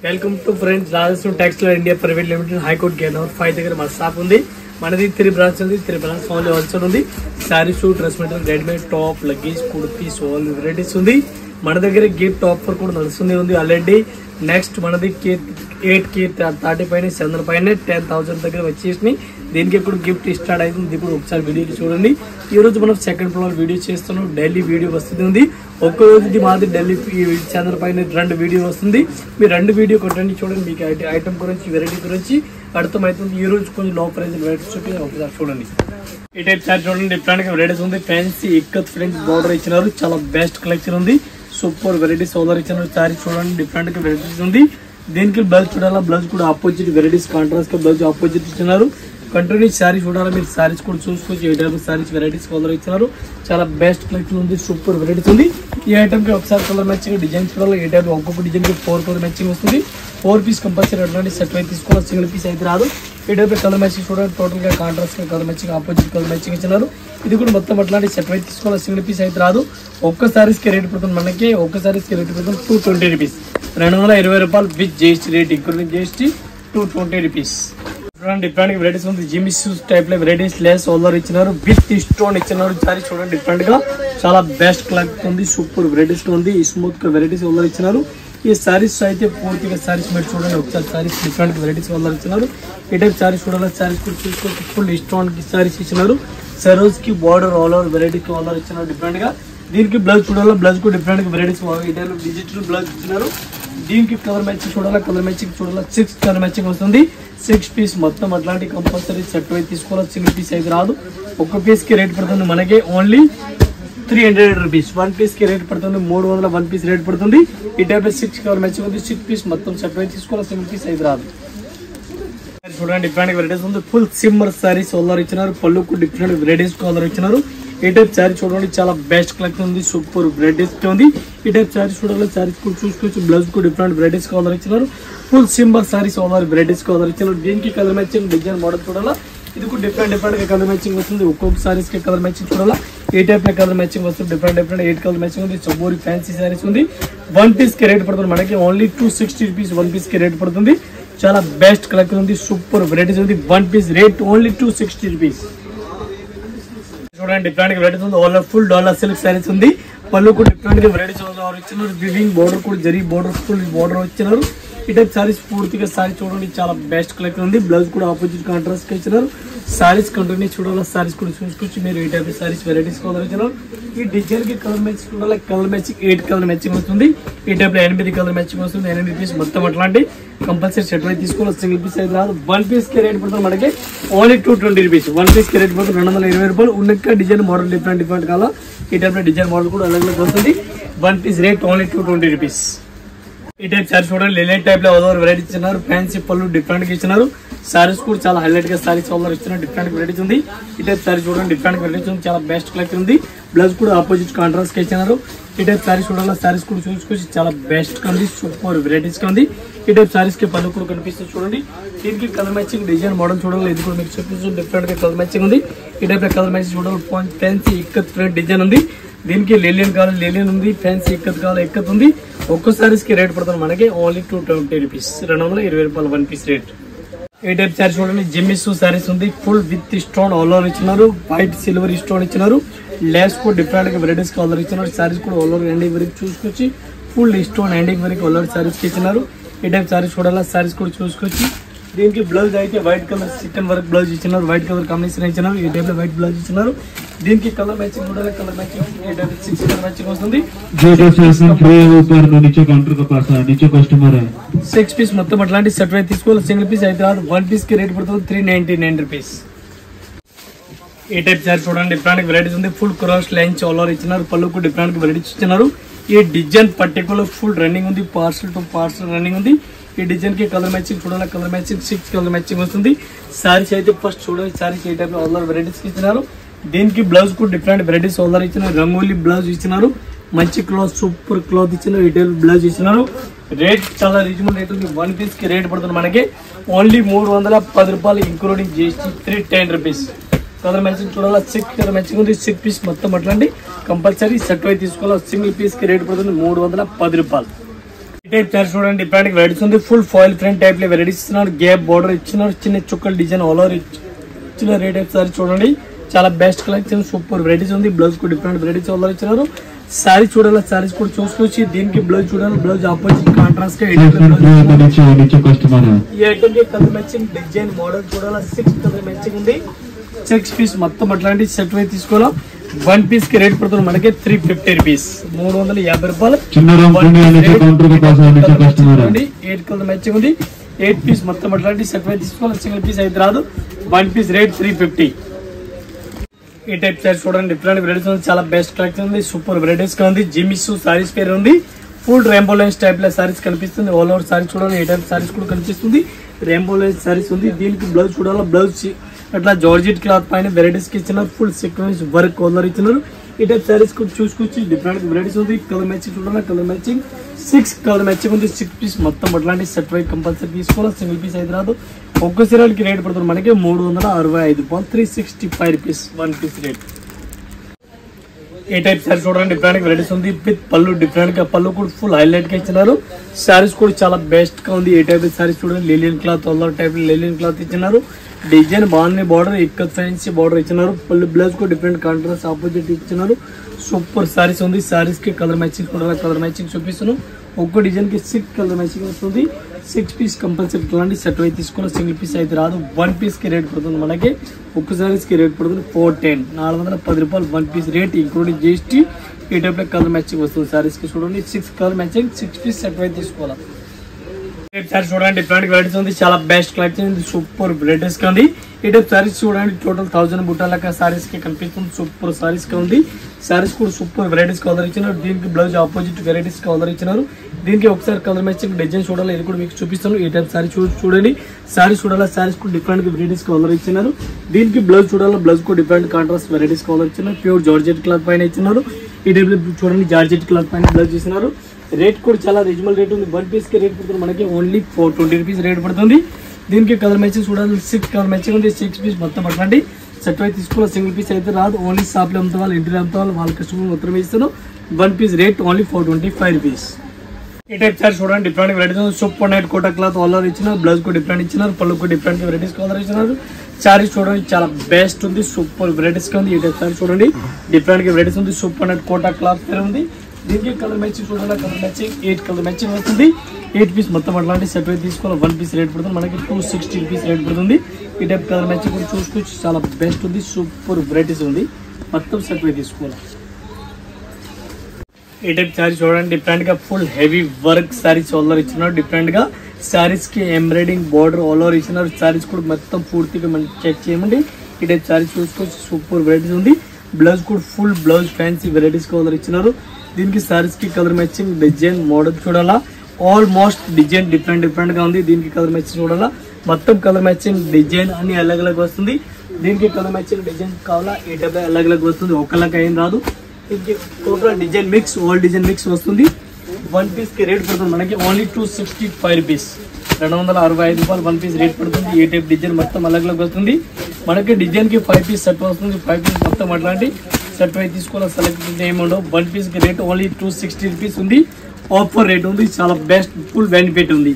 Welcome to friends Rajasthan textile India private limited high court gate number 5 దగ్గర మన shop ఉంది. మనది 3 బ్రాంచ్ ఉంది. 3 బ్రాంచ్ ఓన్లీ హోల్సేల్ ఉంది. Sorry shoot dress material readymade top luggage kurtis all varieties ఉంది. మన దగ్గర గిఫ్ట్ ఆఫర్ కూడా నడుస్తుంది ఆల్రెడీ. నెక్స్ట్ మనది 8K 30 పైన 7 పైన 10,000 దగ్గర వచ్చేసి దీనికి ఇప్పుడు గిఫ్ట్ స్టార్ట్ అవుతుంది. ఇప్పుడు ఒకసారి వీడియో చూడండి. ఈ రోజు మనం సెకండ్ ఫ్లోర్ వీడియో చేస్తున్నాం. డైలీ వీడియో వస్తుంది. ఒక్క రోజుది మాది ఢిల్లీ 7 పైన 2 వీడియో వస్తుంది. మీరు 2 వీడియో కొట్టండి చూడండి. మీకు ఐటమ్ గురించి వెరైటీ గురించి అర్థమవుతుంది. ఈ రోజు కొంచెం లో ప్రైస్ వెరైటీస్ ఒకసారి చూడండి. ఈ టైప్ సారీ చూడండి. డిఫరెంట్ వెరైటీస్ ఉంది. ఫ్యాన్సీ ఇక్కత్ ఫ్రెండ్స్ బార్డర్ ఇచ్చినారు. చాలా బెస్ట్ కలెక్షన్ ఉంది. సూపర్ వెరైటీస్ ఆర్డర్ ఇచ్చినారు. సారీ చూడండి. డిఫరెంట్ గా వెరైటీస్ ఉంది. దీనికి బ్లౌజ్ చూడాలా. బ్లౌజ్ కూడా ఆపోజిట్ వెరైటీస్ కాంట్రాస్ట్ గా బ్లౌజ్ ఆపోజిట్ ఇచ్చినారు. కంటిన్యూ సారీ చూడాలి. మీరు సారీస్ కూడా చూసుకోవచ్చు. ఏ టైప్ సారీస్ వెరైటీస్ ఆర్డర్ ఇచ్చినారు. చాలా బెస్ట్ కలెక్షన్ ఉంది. సూపర్ వెరైటీస్ ఉంది. ఈ ఐటమ్ కి ఒకసారి కలర్ మ్యాచింగ్ డిజైన్ చూడాలి. ఏ టైప్ ఒక్కొక్క డిజైన్ కి 4 కలర్ మ్యాచింగ్ వస్తుంది. 4 పీస్ కంపల్సరీ అట్లాంటి సెట్ అయితే తీసుకోవాలి. సింగిల్ పీస్ అయితే రాదు. ఈ టైప్ కలర్ మ్యాచింగ్ చూడాలి. టోటల్ గా contrast colour matching opposite colour matching ఇచ్చినారు. ఇది కూడా మొత్తం అట్లాంటి సెట్ అయితే తీసుకోవాలి. సింగిల్ పీస్ అయితే రాదు. ఒక్క సారీస్ కి రేట్ పడుతుంది మనకి. ఒక్క సారీస్ కి రేట్ పడుతుంది 220 రూపీస్. 220 రూపాయలు with GST rate including GST 220 rupees. Different varieties ఉంది. జిమ్మిస్ టైప్ లో వెరైటీస్ లెస్ ఆర్డర్ ఇచ్చినారు. విత్ స్టోన్ ఇచ్చినారు. సారీ చూడండి. డిఫరెంట్ గా చాలా బెస్ట్ కలెక్ట్ ఉంది. సూపర్ వెరైటీస్ ఉంది. స్మూత్ గా వెరైటీస్ ఆర్డర్ ఇచ్చినారు. ఈ సారీస్ అయితే పూర్తిగా సారీస్ మీరు చూడండి. ఒకసారి సారీస్ డిఫరెంట్ వెరైటీస్ ఆర్డర్ ఇచ్చినారు. ఈ టైప్ సారీస్ చూడాలి. సారీస్ కూడా చూసుకోవచ్చు. ఫుల్ స్టోన్ కి సారీస్ ఇచ్చినారు. సరోజ్ కి బార్డర్ ఆల్ ఓవర్ వెరైటీకి ఆర్డర్ ఇచ్చినారు. డిఫరెంట్ గా దీనికి బ్లౌజ్ చూడాలి. బ్లౌజ్ కూడా డిఫరెంట్ గా వెరైటీస్ డిజిటల్ బ్లౌజ్ ఇచ్చినారు. దీనికి కలర్ మ్యాచింగ్ చూడాలి. కలర్ మ్యాచింగ్ చూడాలి. 6 కలర్ మ్యాచింగ్ వస్తుంది. 6 పీస్ మొత్తం అట్లాంటి కంపల్సరీ సెట్ అయితే తీసుకోవాలి. సింగిల్ పీస్ అయితే రాదు. ఒక్క పీస్ కి రేట్ పడుతుంది మనకి ఓన్లీ 300 రూపీస్. 1 పీస్ కి రేట్ పడుతుంది 300. 1 పీస్ రేట్ పడుతుంది. ఈ టైప్ 6 కలర్ మ్యాచింగ్ ఉంది. 6 పీస్ మొత్తం సెట్ అయితే తీసుకోవాలి. సింగిల్ పీస్ అయితే రాదు. చూడండి. డిఫరెంట్ వెరైటీస్ ఉంది. ఫుల్ సిమ్మర్ సారీస్ ఆర్డర్ ఇచ్చినారు. పళ్ళుకు డిఫరెంట్ వెరైటీస్ ఆర్డర్ ఇచ్చినారు. ఈ టైప్ సారీ చూడండి. చాలా బెస్ట్ కలెక్షన్ ఉంది. సూపర్ వెరైటీస్ ఉంది. ఈ టైప్ సారీ చూడాలి. సారీస్ కూడా చూసుకోవచ్చు. బ్లౌజ్ కూడా డిఫరెంట్ వెరైటీస్ ఆర్డర్ ఇచ్చినారు. Full symbol saris order varieties order ఇచ్చినారు. దీనికి కలర్ మ్యాచింగ్ డిజైన్ మోడల్ చూడాలా. ఇది కూడా డిఫరెంట్ గా కలర్ మ్యాచింగ్ వస్తుంది. ఒక్కొక్క సారీస్ కి కలర్ మ్యాచింగ్ చూడాలా. ఏ టైప్ లో కలర్ మ్యాచింగ్ వస్తుంది. డిఫరెంట్ 8 కలర్ మ్యాచింగ్ ఉంది. చబోరి ఫ్యాన్సీ సారీస్ ఉంది. 1 పీస్ కి రేట్ పడుతుంది మనకి ఓన్లీ 260 రూపీస్. 1 పీస్ కి రేట్ పడుతుంది. చాలా బెస్ట్ కలెక్షన్ ఉంది. సూపర్ వెరైటీస్ ఉంది. 1 పీస్ రేట్ ఓన్లీ 260 రూపీస్. చూడండి. డిఫరెంట్ వెరైటీస్ ఉంది. All full dollar silk saris ఉంది. పళ్ళు కూడా డిఫరెంట్ గా వెరైటీస్ ఇచ్చినారు. వివింగ్ బోర్డర్ కూడా జరీ బోర్డర్ ఫుల్ బోర్డర్ ఇచ్చినారు. ఈ టైప్ సారీస్ పూర్తిగా సారీ చూడండి. చాలా బెస్ట్ కలెక్షన్ ఉంది. బ్లౌజ్ కూడా ఆపోజిట్ కాంట్రాస్ట్ గా ఇచ్చినారు. సారీస్ కంటిన్యూ చూడాలి. సారీస్ కూడా చూసుకోవచ్చు. మీరు ఈ టైప్ సారీస్ వెరైటీస్ కూడా ఇచ్చినారు. ఈ డిజైన్ కి కలర్ మ్యాచింగ్ చూడాలి. కలర్ మ్యాచింగ్ 8 కలర్ మ్యాచింగ్ వస్తుంది. ఈ టైప్ లో 8 కలర్ మ్యాచింగ్ వస్తుంది. 8 పీస్ మొత్తం అట్లాంటి కంపల్సరీ సెట్ అయితే తీసుకోవాలి. సింగిల్ పీస్ అయితే రాదు. 1 పీస్ కి రేట్ పడుతుంది మనకి ఓన్లీ 220 రూపీస్. 1 పీస్ కి రేట్ పడుతుంది 220 రూపాయలు. ఉన్నక్క డిజైన్ మోడల్ డిఫరెంట్ కాల. ఈ టైప్ లో డిజైన్ మోడల్ కూడా అలాగే వస్తుంది. 1 పీస్ రేట్ ఓన్లీ 220 రూపీస్. ఈ టైప్ సారీ చూడండి. లిలెట్ టైప్ లో ఓవర్ వెరైటీ ఇచ్చినారు. ఫ్యాన్సీ పళ్ళు డిఫరెంట్ గా ఇచ్చినారు. సారీస్ కూడా చాలా హైలైట్ గా సారీస్ ఓవర్ ఇచ్చినారు. డిఫరెంట్ వెరైటీస్ ఉంది. ఈ టైప్ సారీ చూడండి. డిఫరెంట్ వెరైటీస్ ఉంది. చాలా బెస్ట్ కలెక్షన్ ఉంది. బ్లౌజ్ కూడా ఆపోజిట్ కాంట్రాస్ట్ గా ఇచ్చినారు. ఈ టైప్ సారీస్ చూడాలి. సారీస్ కూడా చూసుకోవచ్చు. చాలా బెస్ట్ గా ఉంది. సూపర్ వెరైటీస్ గా ఉంది. ఈ టైప్ సారీస్ కి పళ్ళు కూడా కనిపిస్తుంది చూడండి. దీనికి కలర్ మ్యాచింగ్ డిజైన్ మోడల్ చూడాలి. ఇది కూడా మీకు చూపించు. డిఫరెంట్ గా కలర్ మ్యాచింగ్ ఉంది. ఈ టైప్ లో కలర్ మ్యాచింగ్ చూడాలి. ఫ్యాన్సీ ఇక్కత్ ఫ్రెండ్ డిజైన్ ఉంది. దీనికి లిలియన్ కావాలి. లిలియన్ ఉంది. ఫ్యాన్సీ ఇక్కత్ కావాలి. ఇక్కత్ ఉంది. ఒక్క సారీస్ కి రేట్ పడుతుంది మనకి ఓన్లీ 220 రూపీస్. 220 రూపాయలు 1 పీస్ రేట్. ఈ టైప్ సారీ చూడండి. జిమ్మిస్ సారీస్ ఉంది. Full with stone all over ఇచ్చినారు. వైట్ సిల్వర్ స్టోన్ ఇచ్చినారు. లెస్ కూడా డిఫరెంట్ గా వెరైటీస్ ఆర్డర్ ఇచ్చినారు. సారీస్ కూడా ఆల్ ఓవర్ ఎండింగ్ వరకు చూసుకొచ్చి ఫుల్ స్టోన్ ఎండింగ్ వరకు ఆల్ ఓవర్ సారీస్ కి ఇచ్చినారు. ఈ టైప్ సారీస్ చూడాలి. సారీస్ కూడా చూసుకొచ్చి దీనికి బ్లౌజ్ అయితే white colour chicken work blouse ఇచ్చినారు. వైట్ కలర్ కాంబినేషన్ ఇచ్చినారు. ఈ టైప్ లో వైట్ బ్లౌజ్ ఇచ్చినారు. దీనికి కలర్ మ్యాచింగ్ కూడా కలర్ మ్యాచింగ్ 6 కలర్ మ్యాచింగ్ వస్తుంది. 6 పీస్ మొత్తం అట్లాంటి సెట్ అయితే తీసుకోవాలి. సింగిల్ పీస్ అయితే రాదు. 1 పీస్ కి రేట్ పడుతుంది 399 రూపీస్. ఈ టైప్ సారీ చూడండి. డిఫరెంట్ వెరైటీస్ ఉంది. ఫుల్ క్రాస్ లైన్ ఆల్ ఇచ్చినారు. పళ్ళుకు డిఫరెంట్ వెరైటీస్ ఇచ్చినారు. ఈ డిజైన్ పర్టికులర్ ఫుల్ రన్నింగ్ ఉంది. పార్సల్ టు పార్సల్ రన్నింగ్ ఉంది. ఈ డిజైన్ కి కలర్ మ్యాచింగ్ చూడాలి. కలర్ మ్యాచింగ్ 6 కలర్ మ్యాచింగ్ వస్తుంది. సారీస్ అయితే ఫస్ట్ చూడాలి. సారీస్ ఈ టైప్ లో ఆల్ వెరైటీస్ ఇచ్చినారు. దీనికి బ్లౌజ్ కూడా డిఫరెంట్ వెరైటీస్ ఆల్ ఇచ్చినారు. రంగోలీ బ్లౌజ్ ఇచ్చినారు. మంచి క్లాత్ సూపర్ క్లాత్ ఇచ్చినారు. ఈ టైప్ బ్లౌజ్ ఇచ్చినారు. రేట్ చాలా రీజనబుల్ రేట్ ఉంది. 1 పీస్ కి రేట్ పడుతుంది మనకి ఓన్లీ 310 రూపాయలు including GST 310 rupees. Colour matching చూడాలి. 6 కలర్ మ్యాచింగ్ ఉంది. 6 పీస్ మొత్తం అట్లాంటి కంపల్సరీ సెట్ అయితే తీసుకోవాలి. సింగిల్ పీస్ కి రేట్ పడుతుంది 310 రూపాయలు. టైప్ చార్జ్ చూడండి డిఫరెంట్ వెరైటీస్ ఉంది. ఫుల్ ఫాయిల్ ఫ్రంట్ టైప్ లో వెరైటీస్ ఇస్తున్నారు. గ్యాప్ బార్డర్ ఇచ్చినారు. చిన్న చుక్కల డిజైన్ ఆల్ ఓవర్ ఇచ్చిన రేట్ టైప్ సారీ చూడండి చాలా బెస్ట్ కలెక్షన్ సూపర్ వెరైటీస్ ఉంది. బ్లౌజ్ కు డిఫరెంట్ వెరైటీస్ ఆల్ ఓవర్ ఇచ్చినారు. సారీ చూడాలి సారీస్ కూడా చూసుకొచ్చి దీనికి బ్లౌజ్ చూడాలి. బ్లౌజ్ ఆపోజిట్ కాంట్రాస్ట్ ఈ ఐటమ్ కి కలర్ మ్యాచింగ్ డిజైన్ మోడల్ చూడాలి. 6 కలర్ మ్యాచింగ్ ఉంది. 6 పీస్ మొత్తం అట్లాంటి సెట్ వై తీసుకోవాలా. 1 పీస్ కి రేట్ పడుతుంది మనకి 350 రూపీస్, 350 రూపాయలు. 8 కలర్ మ్యాచింగ్ ఉంది. 8 పీస్ మొత్తం అట్లాంటి సెట్ వై తీసుకోవాలి. సింగిల్ పీస్ అయితే రాదు. 1 పీస్ రేట్ 350. ఈ టైప్ సారీస్ చూడండి డిఫరెంట్ వెరైటీస్ ఉంది. చాలా బెస్ట్ కలెక్షన్ ఉంది. సూపర్ వెరైటీస్ గా ఉంది. జిమిస్ సారీస్ పేరు ఉంది. ఫుల్ రెయిన్బో లైన్స్ టైప్ లో సారీస్ కనిపిస్తుంది. ఆల్ ఓవర్ సారీస్ చూడాలి. ఈ టైప్ సారీస్ కూడా కనిపిస్తుంది. రెయిన్బో లైన్స్ సారీస్ ఉంది. దీనికి బ్లౌజ్ చూడాలి. బ్లౌజ్ అట్లా జార్జెట్ క్లాత్ పైన వెరైటీస్ కి ఇచ్చినారు. ఫుల్ సీక్వెన్స్ వర్క్ కలర్ ఇచ్చినారు. ఈ టైప్ సారీస్ కూడా చూసుకొచ్చి డిఫరెంట్ వెరైటీస్ ఉంది. కలర్ మ్యాచింగ్ చూడాలి. కలర్ మ్యాచింగ్ 6 కలర్ మ్యాచింగ్ ఉంది. 6 పీస్ మొత్తం అట్లాంటి సెట్ వై కంపల్సరీ తీసుకోవాలి. సింగిల్ పీస్ అయితే రాదు. ఒక్క సీరియల్కి రేట్ పడుతుంది మనకి 365 రూపాయలు, 365 రూపీస్ 1 పీస్ రేట్. ఈ టైప్ సారీ చూడండి డిఫరెంట్ వెరైటీస్ ఉంది. విత్ పళ్ళు డిఫరెంట్ గా పళ్ళు కూడా ఫుల్ హైలైట్ గా ఇచ్చినారు. సారీస్ కూడా చాలా బెస్ట్ గా ఉంది. ఏ టైప్ సారీస్ చూడండి Lillian cloth all type Lillian cloth ఇచ్చినారు. డిజైన్ బాగుంది. బార్డర్ ఇక్కత్ ఫ్యాన్సీ బార్డర్ ఇచ్చినారు. పళ్ళు బ్లౌజ్ కూడా డిఫరెంట్ కాంట్రాస్ట్ ఆపోజిట్ ఇచ్చినారు. సూపర్ సారీస్ ఉంది. సారీస్ కి కలర్ మ్యాచింగ్ కూడా కలర్ మ్యాచింగ్ చూపిస్తున్నాను. ఒక్క డిజైన్ కి 6 కలర్ మ్యాచింగ్ వస్తుంది. 6 పీస్ కంపల్సరీ ఇట్లాంటి సెట్ అయితే తీసుకోవాలి. సింగిల్ పీస్ అయితే రాదు. 1 పీస్ కి రేట్ పడుతుంది మనకి. ఒక్క సారీస్ కి రేట్ పడుతుంది 410, 410 రూపాయలు 1 పీస్ రేట్ ఇంక్లూడింగ్ జిఎస్టీ. ఈ టైప్ లో కలర్ మ్యాచింగ్ వస్తుంది. సారీస్ కి చూడండి 6 కలర్ మ్యాచింగ్ 6 పీస్ సెట్ అయితే తీసుకోవాలి. సారీ చూడండి డిఫరెంట్ వెరైటీస్ ఉంది. చాలా బెస్ట్ కలెక్షన్ సూపర్ వెరైటీస్ గా ఉంది. ఈ టైప్ సారీస్ చూడండి టోటల్ 1000 బుట్టాలక సారీస్ కి కనిపిస్తుంది. సూపర్ సారీస్ గా ఉంది. సారీస్ కూడా సూపర్ వెరైటీస్ కలర్ ఇచ్చినారు. దీనికి బ్లౌజ్ ఆపోజిట్ వెరైటీస్ కలర్ ఇచ్చినారు. దీనికి ఒకసారి కలర్ మ్యాచింగ్ డిజైన్ చూడాలి. ఇది కూడా మీకు చూపిస్తాను. ఈ టైప్ సారీ చూడండి. సారీస్ చూడాలి. సారీస్ కూడా డిఫరెంట్ వెరైటీస్ కలర్ ఇచ్చినారు. దీనికి బ్లౌజ్ చూడాలి. బ్లౌజ్ కూడా డిఫరెంట్ కాంట్రాస్ట్ వెరైటీస్ కలర్ ఇచ్చినారు. ప్యూర్ జార్జెట్ క్లాత్ పైన ఇచ్చినారు. ఈ టైప్ చూడండి జార్జెట్ క్లాత్ పైన బ్లౌజ్ ఇచ్చినారు. రేట్ కూడా చాలా రీజనబుల్ రేట్ ఉంది. 1 పీస్ కి రేట్ పడుతుంది మనకి ఓన్లీ 420 రూపీస్ రేట్ పడుతుంది. దీనికి కలర్ మ్యాచింగ్ చూడాలి. 6 కలర్ మ్యాచింగ్ ఉంది. 6 పీస్ మొత్తం అట్లాంటి సెట్ అయితే తీసుకోవాలి. సింగిల్ పీస్ అయితే రాదు. ఓన్లీ షాప్ లో అమ్ముతాం వాళ్ళు ఇంటిలో అమ్ముతాం వాళ్ళ కస్టమర్ మాత్రమే ఇస్తాను. 1 పీస్ రేట్ ఓన్లీ 425 రూపీస్. ఈ టైప్ సారీ చూడండి different varieties super night Kota cloth all ఇచ్చినారు. బ్లౌజ్ కూడా డిఫరెంట్ ఇచ్చినారు. పళ్ళు కూడా డిఫరెంట్ వెరైటీస్ కలర్ ఇచ్చినారు. సారీస్ చూడండి చాలా బెస్ట్ ఉంది. సూపర్ వెరైటీస్ గా ఉంది. ఈ టైప్ సారీ చూడండి డిఫరెంట్ వెరైటీస్ ఉంది. సూపర్ నైట్ కోటా క్లాత్ పేరు ఉంది. దీనికి కలర్ మ్యాచింగ్ చూడాలి. కలర్ మ్యాచింగ్ 8 కలర్ మ్యాచింగ్ వస్తుంది. 8 పీస్ మొత్తం అట్లాంటి సెట్ అయితే తీసుకోవాలి. 1 పీస్ రేట్ పడుతుంది మనకి 260 రూపీస్ రేట్ పడుతుంది. ఈ టైప్ కలర్ మ్యాచింగ్ కూడా చూసుకోవచ్చు. చాలా బెస్ట్ ఉంది. సూపర్ వెరైటీస్ ఉంది. మొత్తం సెట్ అయితే తీసుకోవాలి. ఈ టైప్ సారీ చూడండి డిఫరెంట్ గా full heavy work saris all over ఇచ్చినారు. డిఫరెంట్ గా సారీస్ కి ఎంబ్రాయిడింగ్ బార్డర్ ఆల్ ఓవర్ ఇచ్చినారు. సారీస్ కూడా మొత్తం పూర్తిగా మనం చెక్ చేయమండి. ఈ టైప్ సారీస్ చూసుకోవచ్చు. సూపర్ వెరైటీస్ ఉంది. బ్లౌజ్ కూడా full blouse fancy varieties colour ఇచ్చినారు. దీనికి సారీస్ కి కలర్ మ్యాచింగ్ డిజైన్ మోడల్ చూడాలా. ఆల్మోస్ట్ డిజైన్ డిఫరెంట్ గా ఉంది. దీనికి కలర్ మ్యాచింగ్ చూడాలా. మొత్తం కలర్ మ్యాచింగ్ డిజైన్ అన్ని అలగ్ వస్తుంది. దీనికి కలర్ మ్యాచింగ్ డిజైన్ కావాలా. ఈ టైప్ అలగ్ వస్తుంది. ఒకలాగా ఏం రాదు. దీనికి total design mix all design mix వస్తుంది. 1 పీస్ కి రేట్ పడుతుంది మనకి ఓన్లీ 265 రూపీస్, 265 రూపాయలు 1 పీస్ రేట్ పడుతుంది. ఏ టైప్ డిజైన్ మొత్తం అలగ్ వస్తుంది మనకి. డిజైన్ కి 5 పీస్ సెట్ వస్తుంది. 5 పీస్ మొత్తం అట్లాంటి సెట్ అయితే తీసుకోవాలి. సెలెక్ట్ ఏముండవు. 1 పీస్ కి రేట్ ఓన్లీ 260 రూపీస్ ఉంది. ఆఫర్ రేట్ ఉంది. చాలా బెస్ట్ ఫుల్ బెనిఫిట్ ఉంది.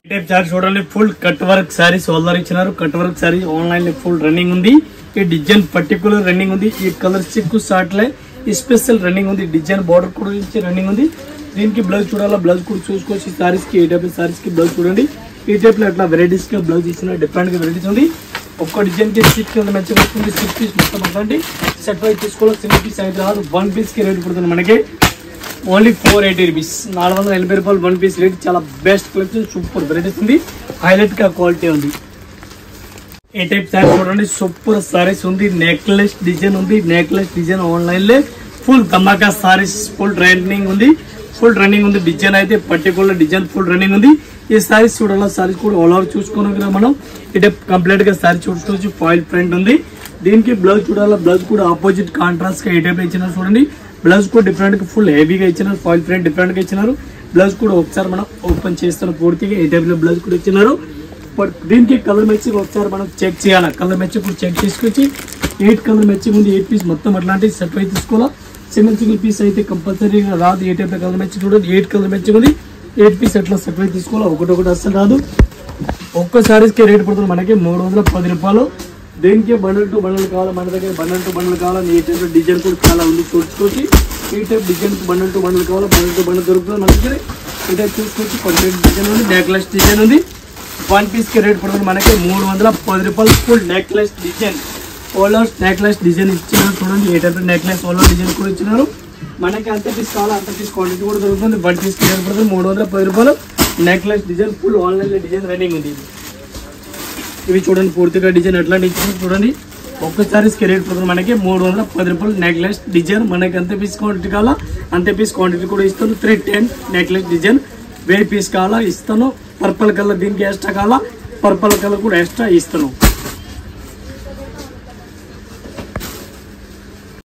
ఈ టైప్ సారీ చూడండి full cut work saris all ఇచ్చినారు. కట్ వర్క్ సారీ ఆన్లైన్ లో ఫుల్ రన్నింగ్ ఉంది. ఈ డిజైన్ పర్టికులర్ రన్నింగ్ ఉంది. ఈ కలర్ చిక్కు షార్ట్లే స్పెషల్ రన్నింగ్ ఉంది. డిజైన్ బార్డర్ కూడా రన్నింగ్ ఉంది. దీనికి బ్లౌజ్ చూడాలా. బ్లౌజ్ కూడా చూసుకోవచ్చు. సారీస్ కి ఈ టైప్ సారీస్ కి బ్లౌజ్ చూడండి. ఈ టైప్ లో అట్లా వెరైటీస్ గా బ్లౌజ్ ఇచ్చిన డిఫరెంట్ గా వెరైటీస్ ఉంది. ఒక్క డిజైన్ కి 6 కింద మంచిగా వస్తుంది. 6 పీస్ మొత్తం అట్లాంటి సెట్ అయితే తీసుకోవాలి. సింగిల్ పీస్ అయితే రాదు. 1 పీస్ కి రేట్ పడుతుంది మనకి ఓన్లీ 480 రూపీస్, 480 రూపాయలు 1 పీస్ రేట్. చాలా బెస్ట్ కలెక్షన్ సూపర్ వెరైటీస్ ఉంది. హైలైట్ గా క్వాలిటీ ఉంది. ఈ టైప్ సారీ చూడండి సూపర్ సారీస్ ఉంది. నెక్లెస్ డిజైన్ ఉంది. నెక్లెస్ డిజైన్ ఆన్లైన్ లో ఫుల్ ధమాకా సారీస్ ఫుల్ రన్నింగ్ ఉంది. ఫుల్ రన్నింగ్ ఉంది. డిజైన్ అయితే పర్టికులర్ డిజైన్ ఫుల్ రన్నింగ్ ఉంది. ఈ సారీస్ చూడాలా. సారీస్ కూడా ఆల్ ఓవర్ చూసుకోవాలి మనం. ఈ టైప్ కంప్లీట్ గా సారీ చూసుకోవచ్చు. ఫాయిల్ ప్రింట్ ఉంది. దీనికి బ్లౌజ్ చూడాలా. బ్లౌజ్ కూడా ఆపోజిట్ కాంట్రాస్ట్ గా ఈ టైప్ ఇచ్చినారు చూడండి. బ్లౌజ్ కూడా డిఫరెంట్ గా ఫుల్ హెవీగా ఇచ్చినారు. ఫాయిల్ ప్రింట్ డిఫరెంట్ గా ఇచ్చినారు. బ్లౌజ్ కూడా ఒకసారి మనం ఓపెన్ చేస్తాం పూర్తిగా. ఈ టైప్ లో బ్లౌజ్ కూడా ఇచ్చినారు. బట్ దీనికి కలర్ మ్యాచింగ్ ఒకసారి మనం చెక్ చేయాలి. కలర్ మ్యాచింగ్ కూడా చెక్ చేసుకొచ్చి 8 కలర్ మ్యాచింగ్ ఉంది. 8 పీస్ మొత్తం అట్లాంటి సెట్ అయితే తీసుకోవాలా. సింగిల్ పీస్ అయితే కంపల్సరీగా రాదు. ఏ టైప్ కలర్ మ్యాచింగ్ చూడండి, 8 కలర్ మ్యాచింగ్ ఉంది. 8 పీస్ ఎట్లా సెపరేట్ తీసుకోవాలి, ఒకటి అస్సలు రాదు. ఒక్క సారీస్కి రేట్ పడుతుంది మనకి 310 రూపాయలు. దేనికి బండల్ టు బండల్ కావాలి, మన దగ్గర బండల్ టు బండల్ కావాలి. ఈ టైప్ డిజైన్ కూడా చాలా ఉంది, చూసుకోవచ్చు. ఈ type design bundle to bundle కావాలి, బండల్ టు బండల్ దొరుకుతుంది మన దగ్గర. ఈ టైప్ చూసుకోవచ్చు. కంప్లీట్ డిజైన్ ఉంది, నెక్లెస్ డిజైన్ ఉంది. 1 పీస్కి రేట్ పడుతుంది మనకి 310 రూపాయలు. ఫుల్ నెక్లెస్ డిజైన్, ఓలర్స్ నెక్లెస్ డిజైన్ ఇచ్చినారు చూడండి. ఏ టైప్ నెక్లెస్ ఓలర్ డిజైన్ కూడా ఇచ్చినారు మనకి. అంత పీస్ కావాలి అంత పీస్ క్వాంటిటీ కూడా దొరుకుతుంది. 1 పీస్కి రేట్ పడుతుంది 310 రూపాయలు. Necklace design full online design running ఉంది. ఇవి చూడండి పూర్తిగా డిజైన్ ఎట్లాంటి ఇచ్చింది చూడండి. ఒక్కసారి రేట్ పడుతుంది మనకి 310 రూపాయలు. నెక్లెస్ డిజైన్ మనకి అంత పీస్ క్వాంటిటీ కావాలా అంతే పీస్ క్వాంటిటీ కూడా ఇస్తాను. 310 నెక్లెస్ డిజైన్ 1000 పీస్ కావాలా ఇస్తాను. పర్పుల్ కలర్ దీనికి ఎక్స్ట్రా కావాలా, పర్పుల్ కలర్ కూడా ఎక్స్ట్రా ఇస్తాను.